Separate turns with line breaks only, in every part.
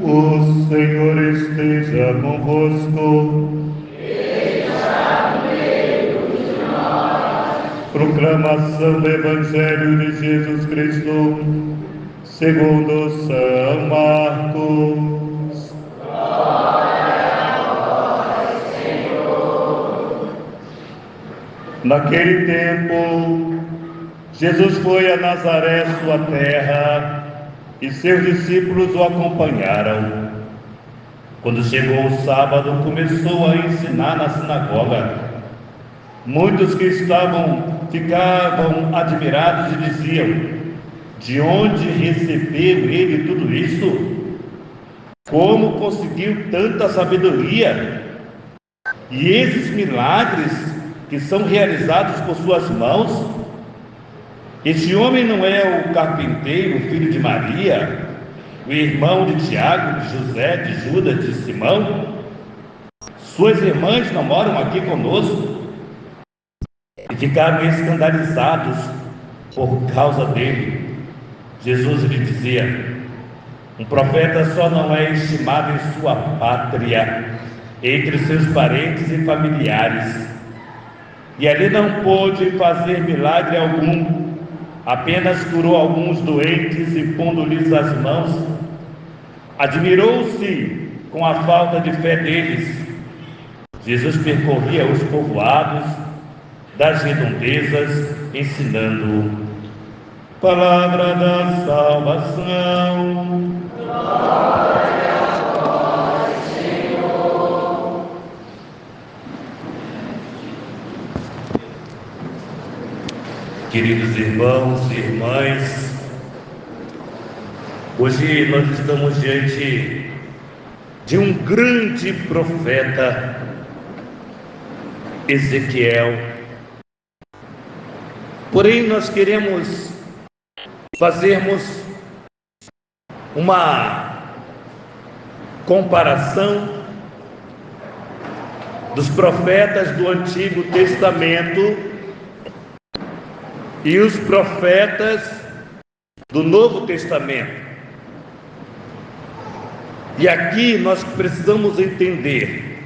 O Senhor esteja convosco. Proclamação do Evangelho de Jesus Cristo, segundo São Marcos. Naquele tempo, Jesus foi a Nazaré, sua terra, e seus discípulos o acompanharam. Quando chegou o sábado, começou a ensinar na sinagoga. Muitos que ficavam admirados e diziam: de onde recebeu ele tudo isso? Como conseguiu tanta sabedoria? E esses milagres que são realizados por suas mãos? Este homem não é o carpinteiro, filho de Maria, o irmão de Tiago, de José, de Judas, de Simão? Suas irmãs não moram aqui conosco? E ficaram escandalizados por causa dele. Jesus lhe dizia: um profeta só não é estimado em sua pátria, entre seus parentes e familiares. E ali não pôde fazer milagre algum, apenas curou alguns doentes e pondo-lhes as mãos. Admirou-se com a falta de fé deles. Jesus percorria os povoados das redondezas, ensinando. Palavra da salvação.
Glória a vós, Senhor.
Queridos irmãos e irmãs, hoje nós estamos diante de um grande profeta, Ezequiel. Porém, nós queremos fazermos uma comparação dos profetas do Antigo Testamento e os profetas do Novo Testamento. E aqui nós precisamos entender,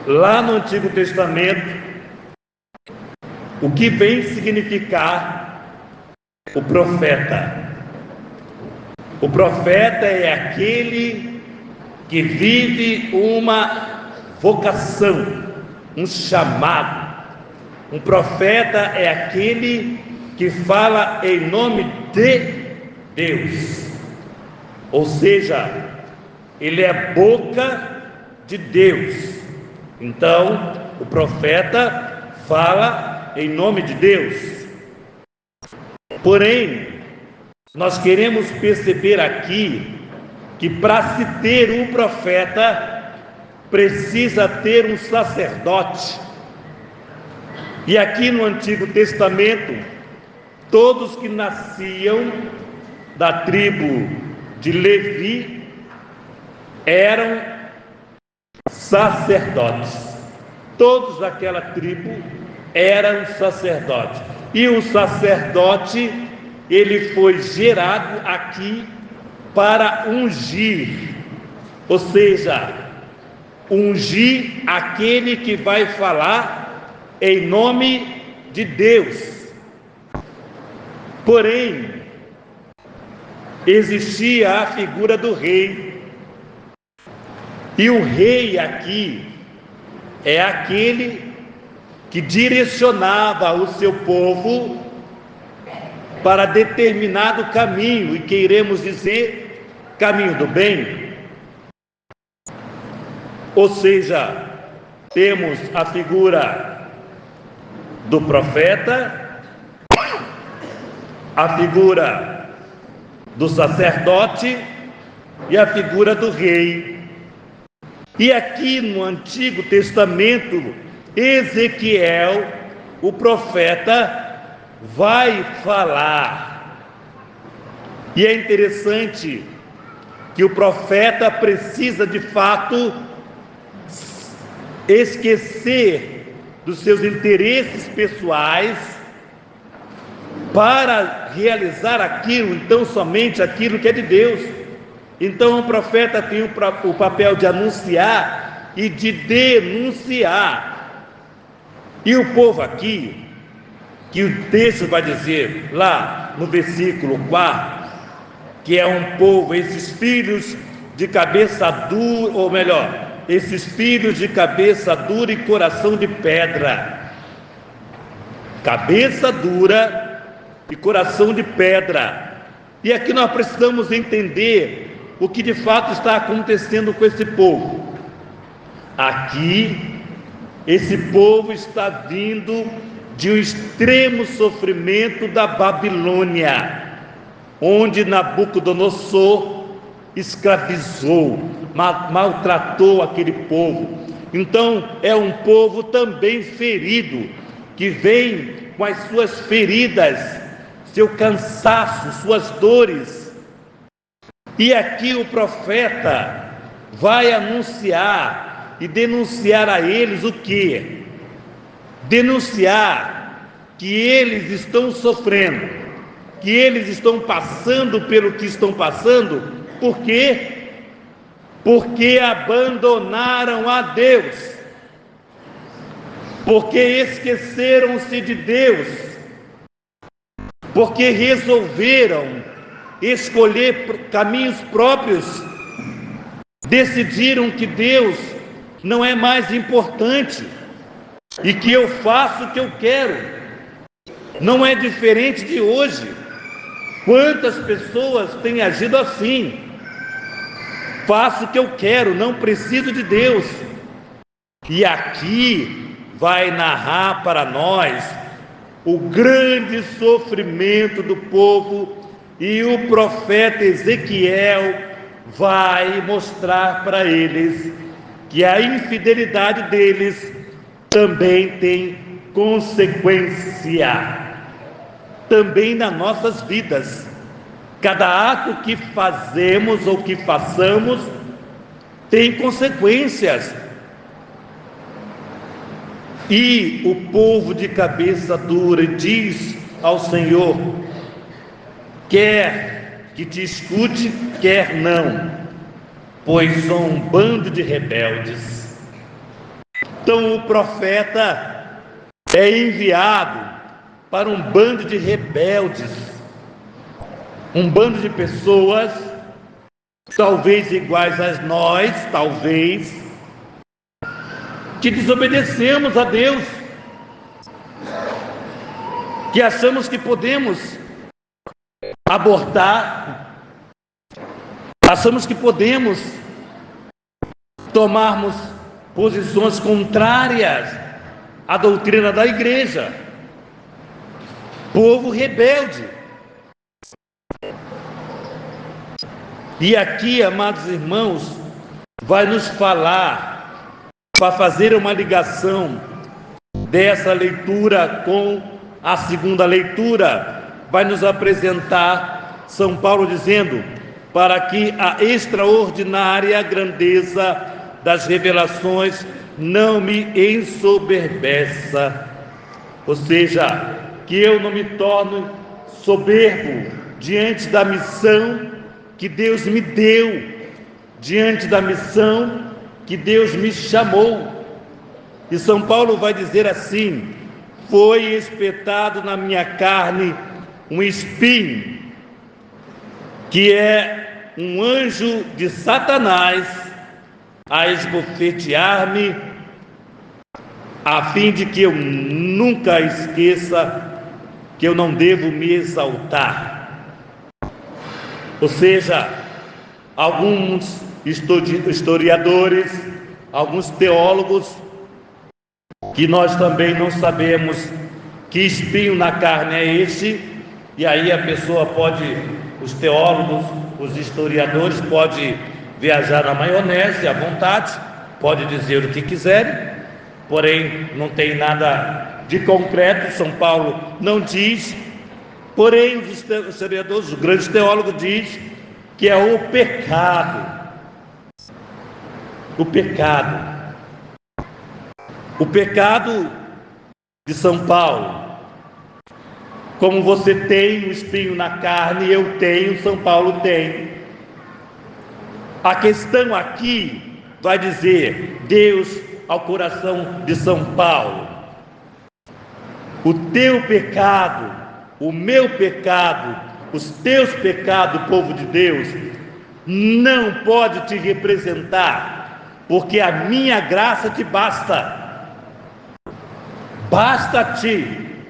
lá no Antigo Testamento, o que vem significar o profeta. O profeta é aquele que vive uma vocação, um chamado. Um profeta é aquele que fala em nome de Deus, ou seja, ele é boca de Deus. Então, o profeta fala em nome de Deus. Porém, nós queremos perceber aqui que para se ter um profeta, precisa ter um sacerdote. E aqui no Antigo Testamento, todos que nasciam da tribo de Levi eram sacerdotes. Todos daquela tribo eram sacerdotes. E o sacerdote, ele foi gerado aqui para ungir, ou seja, ungir aquele que vai falar em nome de Deus. Porém, existia a figura do rei. E o rei aqui é aquele que direcionava o seu povo para determinado caminho, e queremos dizer, caminho do bem. Ou seja, temos a figura do profeta, a figura do sacerdote e a figura do rei. E aqui no Antigo Testamento, Ezequiel, o profeta, vai falar. E é interessante que o profeta precisa de fato esquecer dos seus interesses pessoais para realizar aquilo, então somente aquilo que é de Deus. Então o profeta tem o papel de anunciar e de denunciar. E o povo aqui, que o texto vai dizer lá no versículo 4, que é um povo, esses filhos de cabeça dura, ou melhor, esses filhos de cabeça dura e coração de pedra. Cabeça dura e coração de pedra. E aqui nós precisamos entender o que de fato está acontecendo com esse povo. Aqui, esse povo está vindo de um extremo sofrimento da Babilônia, onde Nabucodonosor escravizou, maltratou aquele povo. Então é um povo também ferido, que vem com as suas feridas, seu cansaço, suas dores. E aqui o profeta vai anunciar e denunciar a eles o quê? Denunciar que eles estão sofrendo, que eles estão passando pelo que estão passando. Por quê? Porque abandonaram a Deus, porque esqueceram-se de Deus, porque resolveram escolher caminhos próprios, decidiram que Deus não é mais importante e que eu faço o que eu quero. Não é diferente de hoje. Quantas pessoas têm agido assim? Faço o que eu quero, não preciso de Deus. E aqui vai narrar para nós o grande sofrimento do povo, e o profeta Ezequiel vai mostrar para eles que a infidelidade deles também tem consequência, também nas nossas vidas. Cada ato que fazemos ou que façamos tem consequências. E o povo de cabeça dura diz ao Senhor: quer que te escute, quer não, pois sou um bando de rebeldes. Então o profeta é enviado para um bando de rebeldes, um bando de pessoas, talvez iguais a nós, talvez, que desobedecemos a Deus, que achamos que podemos abortar, achamos que podemos tomarmos posições contrárias à doutrina da igreja. Povo rebelde. E aqui, amados irmãos, vai nos falar, para fazer uma ligação dessa leitura com a segunda leitura, vai nos apresentar São Paulo dizendo: para que a extraordinária grandeza das revelações não me ensoberbeça, ou seja, que eu não me torne soberbo diante da missão que Deus me deu, diante da missão que Deus me chamou. E São Paulo vai dizer assim: foi espetado na minha carne um espinho, que é um anjo de Satanás, a esbofetear-me, a fim de que eu nunca esqueça que eu não devo me exaltar. Ou seja, alguns historiadores, alguns teólogos, que nós também não sabemos que espinho na carne é esse, e aí a pessoa pode, os teólogos, os historiadores, pode viajar na maionese à vontade, pode dizer o que quiserem, porém não tem nada de concreto. São Paulo não diz, porém os historiadores, os grandes teólogos diz que é o pecado. O pecado. O pecado de São Paulo. Como você tem um espinho na carne, eu tenho, São Paulo tem. A questão aqui vai dizer Deus ao coração de São Paulo: o teu pecado, o meu pecado, os teus pecados, povo de Deus, não pode te representar, porque a minha graça te basta. Basta-te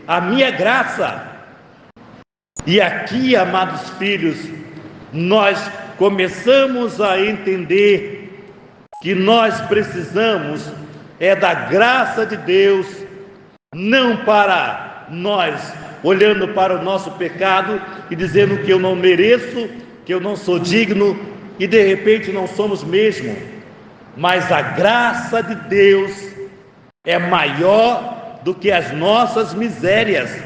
a minha graça. E aqui, amados filhos, nós começamos a entender que nós precisamos da graça de Deus, não para nós olhando para o nosso pecado e dizendo que eu não mereço, que eu não sou digno, e de repente não somos mesmo. Mas a graça de Deus é maior do que as nossas misérias.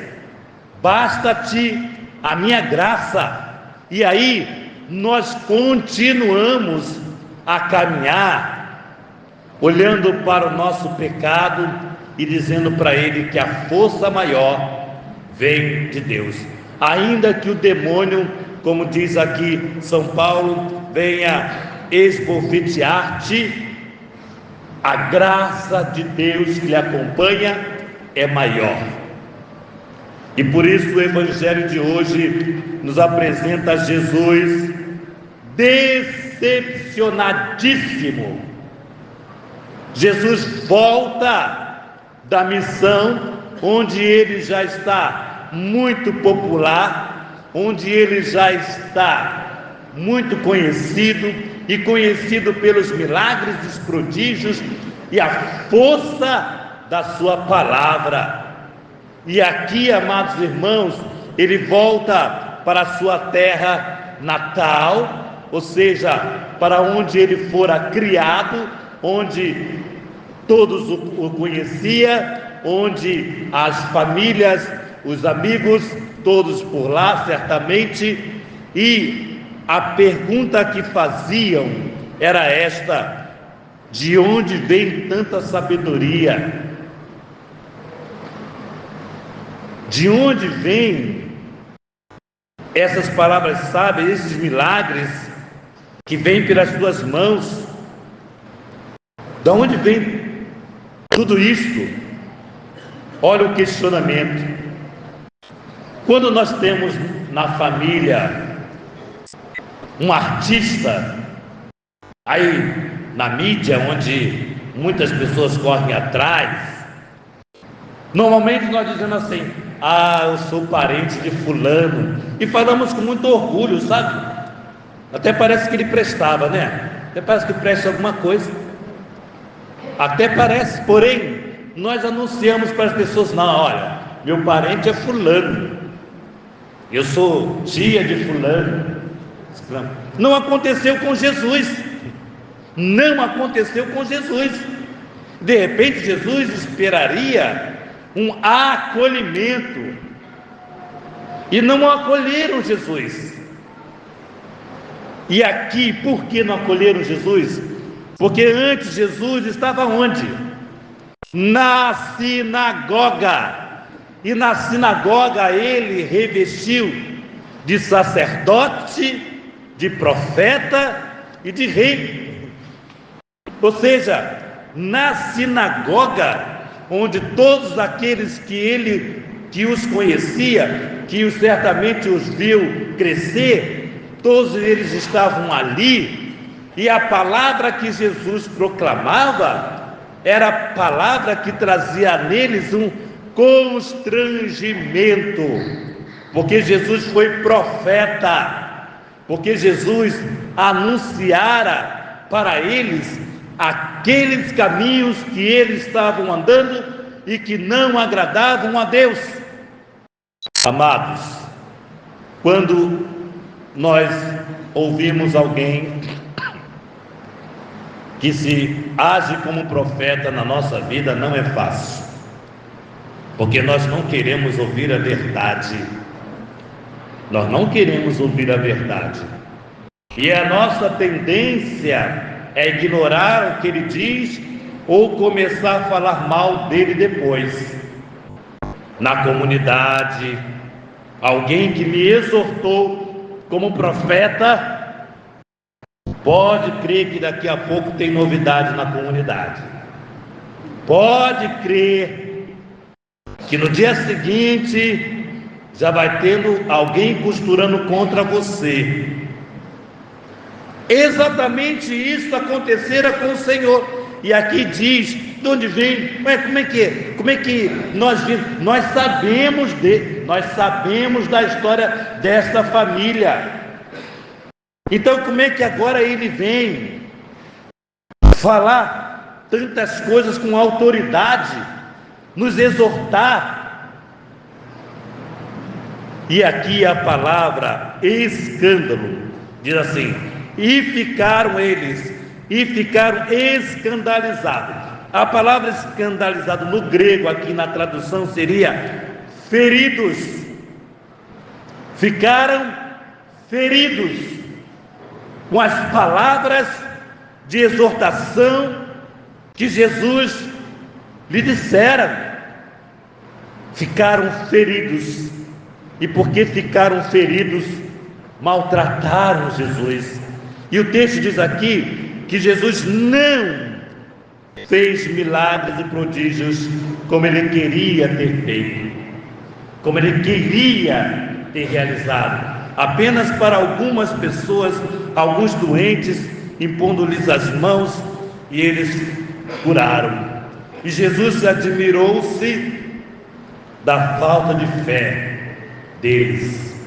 Basta-te a minha graça. E aí nós continuamos a caminhar, olhando para o nosso pecado e dizendo para ele que a força maior vem de Deus. Ainda que o demônio, como diz aqui São Paulo, venha esbofetear-te, a graça de Deus que lhe acompanha é maior. E por isso o Evangelho de hoje nos apresenta Jesus decepcionadíssimo. Jesus volta da missão onde ele já está muito popular, onde ele já está muito conhecido, e conhecido pelos milagres, os prodígios e a força da sua palavra. E aqui, amados irmãos, ele volta para a sua terra natal, ou seja, para onde ele fora criado, onde todos o conheciam, onde as famílias, os amigos, todos por lá certamente. E a pergunta que faziam era esta: de onde vem tanta sabedoria? De onde vem essas palavras sábias, esses milagres que vêm pelas tuas mãos? De onde vem tudo isto? Olha o questionamento. Quando nós temos na família um artista, aí na mídia, onde muitas pessoas correm atrás, normalmente nós dizemos assim: ah, eu sou parente de fulano, e falamos com muito orgulho, sabe? Até parece que ele prestava, né? Até parece que presta alguma coisa, até parece. Porém, nós anunciamos para as pessoas: não, olha, meu parente é fulano, eu sou tia de fulano. Não aconteceu com Jesus. Não aconteceu com Jesus. De repente Jesus esperaria um acolhimento, e não acolheram Jesus. E aqui, por que não acolheram Jesus? Porque antes Jesus estava onde? Na sinagoga. E na sinagoga ele revestiu de sacerdote, de profeta e de rei. Ou seja, na sinagoga, onde todos aqueles que os conhecia, que certamente os viu crescer, todos eles estavam ali, e a palavra que Jesus proclamava era a palavra que trazia neles um constrangimento, porque Jesus foi profeta, porque Jesus anunciara para eles aqueles caminhos que eles estavam andando e que não agradavam a Deus. Amados, quando nós ouvimos alguém que se age como profeta na nossa vida, não é fácil, porque nós não queremos ouvir a verdade. Nós não queremos ouvir a verdade, e a nossa tendência é ignorar o que ele diz ou começar a falar mal dele depois. Na comunidade, alguém que me exortou como profeta, Pode crer que daqui a pouco tem novidade na comunidade. Pode crer que no dia seguinte já vai tendo alguém costurando contra você. Exatamente isso acontecera com o Senhor. E aqui diz, de onde vem? Como é que nós vimos? Nós sabemos da história dessa família. Então como é que agora ele vem falar tantas coisas com autoridade, nos exortar? E aqui a palavra escândalo diz assim: e ficaram escandalizados. A palavra escandalizado no grego aqui na tradução seria feridos. Ficaram feridos com as palavras de exortação que Jesus lhe dissera. Ficaram feridos. E porque ficaram feridos, maltrataram Jesus. E o texto diz aqui que Jesus não fez milagres e prodígios como ele queria ter feito, como ele queria ter realizado. Apenas para algumas pessoas, alguns doentes, impondo-lhes as mãos, e eles curaram. E Jesus admirou-se da falta de fé deles.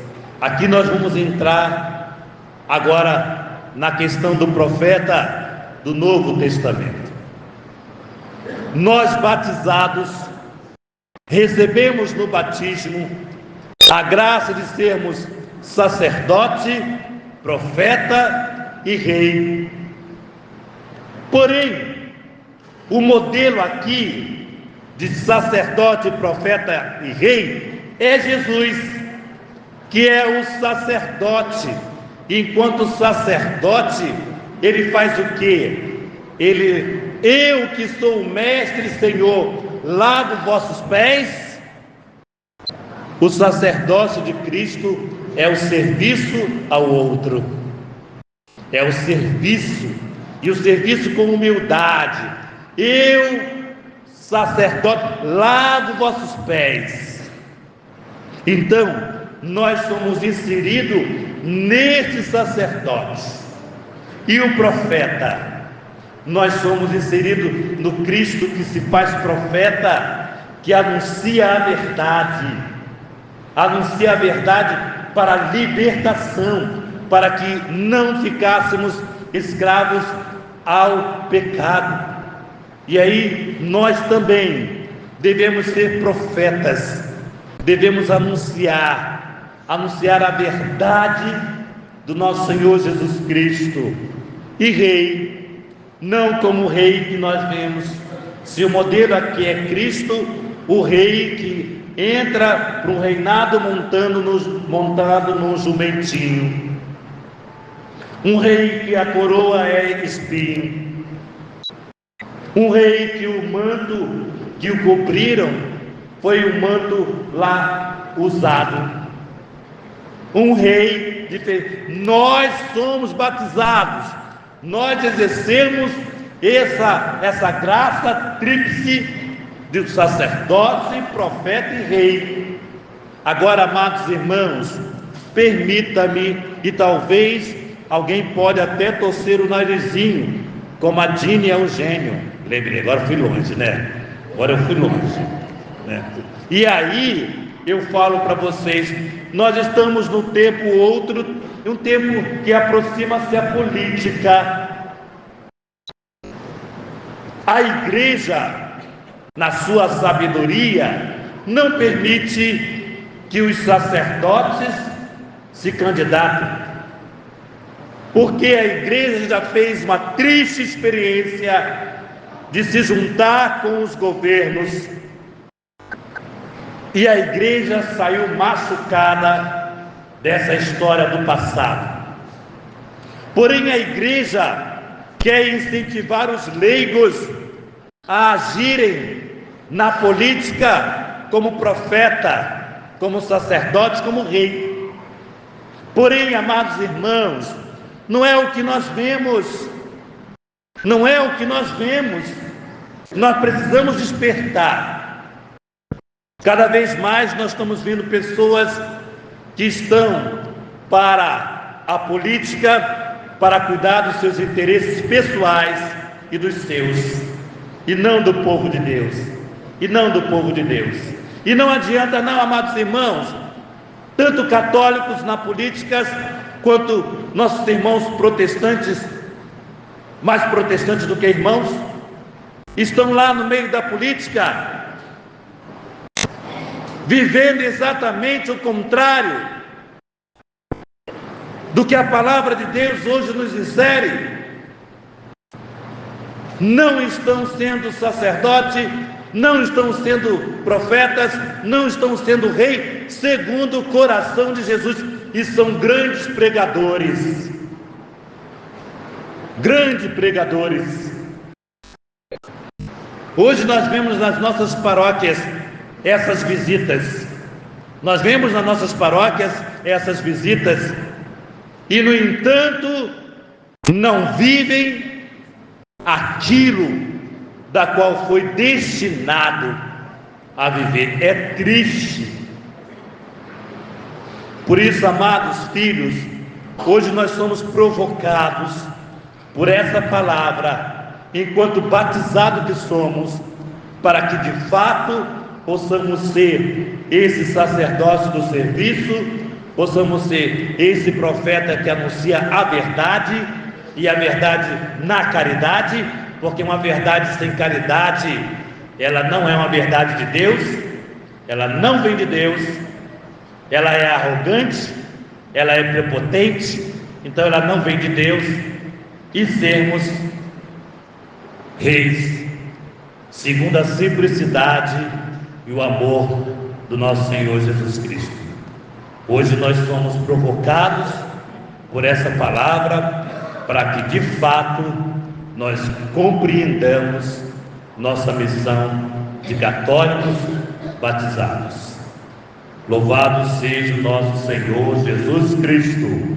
Aqui nós vamos entrar agora na questão do profeta do Novo Testamento. Nós batizados recebemos no batismo a graça de sermos sacerdote, profeta e rei. Porém, o modelo aqui de sacerdote, profeta e rei é Jesus, que é o sacerdote. Enquanto sacerdote, ele faz o quê? Eu que sou o mestre e Senhor, lavo vossos pés. O sacerdócio de Cristo é o serviço ao outro, é o serviço, e o serviço com humildade. Eu, sacerdote, lavo vossos pés. Então, nós somos inseridos nestes sacerdotes. E o profeta, nós somos inseridos no Cristo que se faz profeta, que anuncia a verdade para a libertação, para que não ficássemos escravos ao pecado. E aí nós também devemos ser profetas, devemos anunciar a verdade do nosso Senhor Jesus Cristo. E rei, não como o rei que nós vemos. Se o modelo aqui é Cristo, o rei que entra para um reinado montado num jumentinho, um rei que a coroa é espinho, um rei que o manto que o cobriram foi um manto lá usado. Um rei diferente. Nós somos batizados, nós exercemos essa graça tríplice de sacerdote, profeta e rei. Agora, amados irmãos, permita-me, e talvez alguém pode até torcer o narizinho, como a Dini e a Eugênio. Lembrei, agora fui longe, né? Agora eu fui longe, né? E aí eu falo para vocês, nós estamos num tempo um tempo que aproxima-se a política. A igreja, na sua sabedoria, não permite que os sacerdotes se candidatem, porque a igreja já fez uma triste experiência de se juntar com os governos, e a igreja saiu machucada dessa história do passado. Porém, a igreja quer incentivar os leigos a agirem na política como profeta, como sacerdote, como rei. Porém, amados irmãos, não é o que nós vemos, não é o que nós vemos. Nós precisamos despertar. Cada vez mais nós estamos vendo pessoas que estão para a política, para cuidar dos seus interesses pessoais e dos seus, e não do povo de Deus, e não do povo de Deus. E não adianta não, amados irmãos, tanto católicos na política, quanto nossos irmãos protestantes, mais protestantes do que irmãos, estão lá no meio da política, vivendo exatamente o contrário do que a palavra de Deus hoje nos insere. Não estão sendo sacerdote, não estão sendo profetas, não estão sendo rei segundo o coração de Jesus, e são grandes pregadores, grandes pregadores. Hoje nós vemos nas nossas paróquias essas visitas, nós vemos nas nossas paróquias essas visitas, e no entanto não vivem aquilo da qual foi destinado a viver. É triste. Por isso, amados filhos, hoje nós somos provocados por essa palavra, enquanto batizados que somos, para que de fato possamos ser esse sacerdócio do serviço, possamos ser esse profeta que anuncia a verdade, e a verdade na caridade, porque uma verdade sem caridade, ela não é uma verdade de Deus, ela não vem de Deus, ela é arrogante, ela é prepotente, então ela não vem de Deus. E sermos reis segundo a simplicidade e o amor do nosso Senhor Jesus Cristo. Hoje nós somos provocados por essa palavra, para que de fato nós compreendamos nossa missão de católicos batizados. Louvado seja o nosso Senhor Jesus Cristo.